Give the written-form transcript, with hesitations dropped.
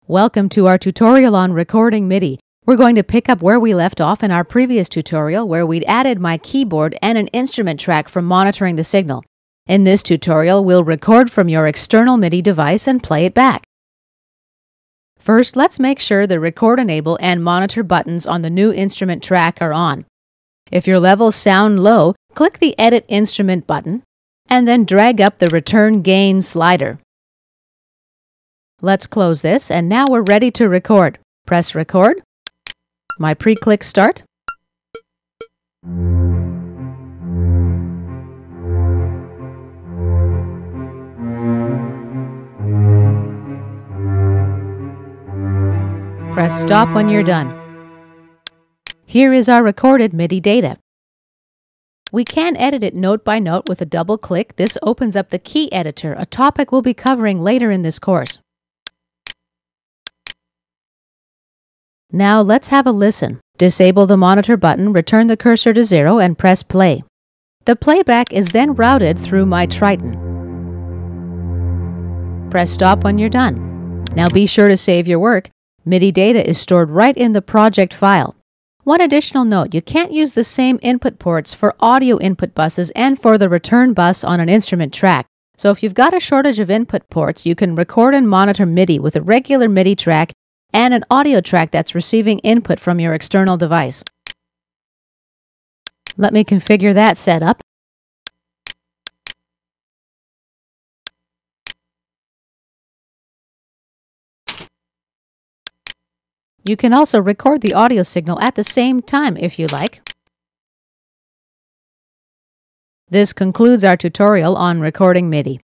Welcome to our tutorial on recording MIDI. We're going to pick up where we left off in our previous tutorial where we'd added my keyboard and an instrument track for monitoring the signal. In this tutorial, we'll record from your external MIDI device and play it back. First, let's make sure the Record Enable and Monitor buttons on the new instrument track are on. If your levels sound low, click the Edit Instrument button and then drag up the Return Gain slider. Let's close this, and now we're ready to record. Press Record. My pre-click start. Press Stop when you're done. Here is our recorded MIDI data. We can edit it note by note with a double click. This opens up the key editor, a topic we'll be covering later in this course. Now let's have a listen. Disable the monitor button, return the cursor to 0 and press play. The playback is then routed through my Triton. Press stop when you're done. Now be sure to save your work. MIDI data is stored right in the project file. One additional note, you can't use the same input ports for audio input buses and for the return bus on an instrument track. So if you've got a shortage of input ports, you can record and monitor MIDI with a regular MIDI track and an audio track that's receiving input from your external device. Let me configure that setup. You can also record the audio signal at the same time if you like. This concludes our tutorial on recording MIDI.